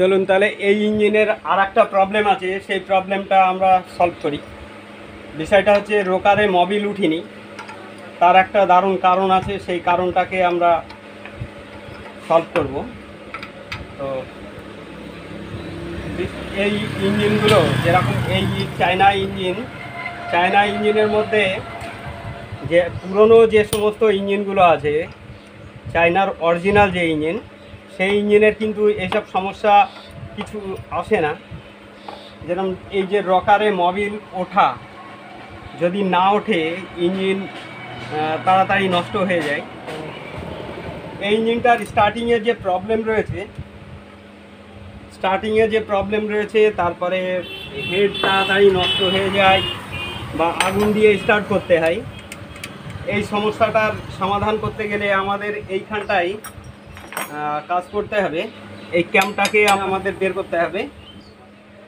চলুন তাহলে এই ইঞ্জিনের আর একটা প্রবলেম আছে, সেই প্রবলেমটা আমরা সলভ করি। বিষয়টা হচ্ছে রোকারে মোবিল উঠিনি, তার একটা দারুণ কারণ আছে, সেই কারণটাকে আমরা সলভ করব। তো এই ইঞ্জিনগুলো যেরকম এই চায়না ইঞ্জিনের মধ্যে যে পুরনো যে সমস্ত ইঞ্জিনগুলো আছে, চায়নার অরিজিনাল যে ইঞ্জিন, সেই ইঞ্জিনের কিন্তু এইসব সমস্যা কিছু আসে না। যেরকম এই যে রকারে মোবিল ওঠা, যদি না ওঠে ইঞ্জিন তাড়াতাড়ি নষ্ট হয়ে যায়। এই ইঞ্জিনটার স্টার্টিংয়ের যে প্রবলেম রয়েছে, তারপরে হেড তাড়াতাড়ি নষ্ট হয়ে যায় বা আগুন দিয়ে স্টার্ট করতে হয়। এই সমস্যাটার সমাধান করতে গেলে আমাদের এইখানটায় কাজ করতে হবে। এই ক্যামটাকে আমাদের বের করতে হবে।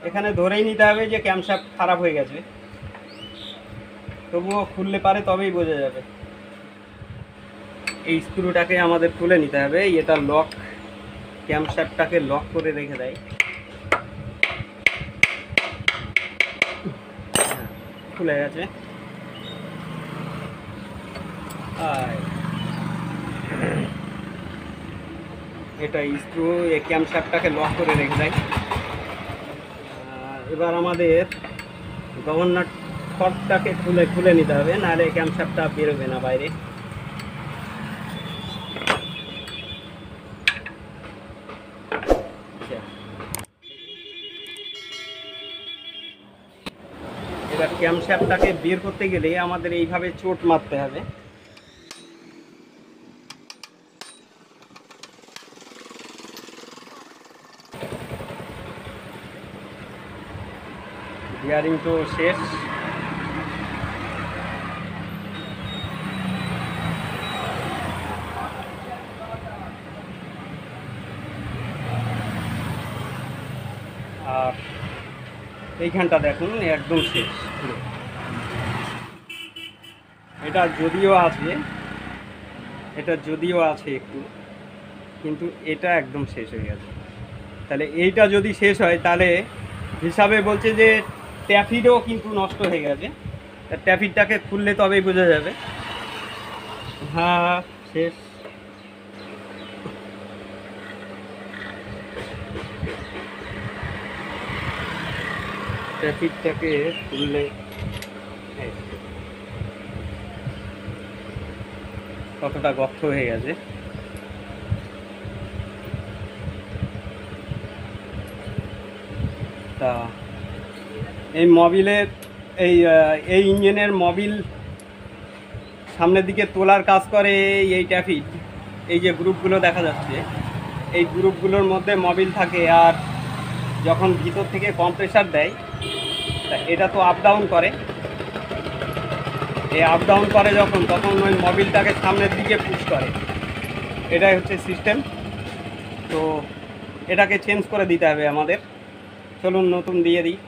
এখানে ধরেই নিতে হবে যে ক্যামশ্যাফট খারাপ হয়ে গেছে, তবুও খুললে পারে তবেই বোঝা যাবে। এই স্ক্রুটাকে আমাদের খুলে নিতে হবে। এটা লক, ক্যামশ্যাফটটাকে লক করে রেখে দেয়। খুলে গেছে। এটা স্ক্রু এই ক্যামশ্যাফটটাকে লক করে রেখে দেয়। এবার আমাদের গভর্নর ফর্কটাকে খুলে নিতে হবে, নাহলে ক্যামশ্যাফটটা বেরোবে না বাইরে। এবার ক্যামশ্যাফটটাকে বের করতে গেলে আমাদের এইভাবে চোট মারতে হবে। বিয়ারিং তো শেষ। আর এইখানটা দেখুন একদম শেষ। এটা যদিও আছে একটু, কিন্তু এটা একদম শেষ হয়ে গেছে। তাহলে এইটা যদি শেষ হয়, তাহলে হিসাবে বলছে যে ট্যাফিডও কিন্তু নষ্ট হয়ে গেছে। ট্যাফিডটাকে খুললে তবেই বোঝা যাবে। হ্যাঁ, শেষ। ট্যাফিডটাকে খুললে কতটা গর্ত হয়ে গেছে। তা এই মোবিলের এই ইঞ্জিনের মোবিল সামনের দিকে তোলার কাজ করে এই ট্যাফিড। এই যে গ্রুপগুলো দেখা যাচ্ছে, এই গ্রুপগুলোর মধ্যে মোবিল থাকে। আর যখন ভিতর থেকে কম্প্রেসার দেয়, তা এটা তো আপ ডাউন করে। এই আপ ডাউন করে তখন ওই মোবিলটাকে সামনের দিকে পুশ করে। এটাই হচ্ছে সিস্টেম। তো এটাকে চেঞ্জ করে দিতে হবে আমাদের। চলুন নতুন দিয়ে দিই।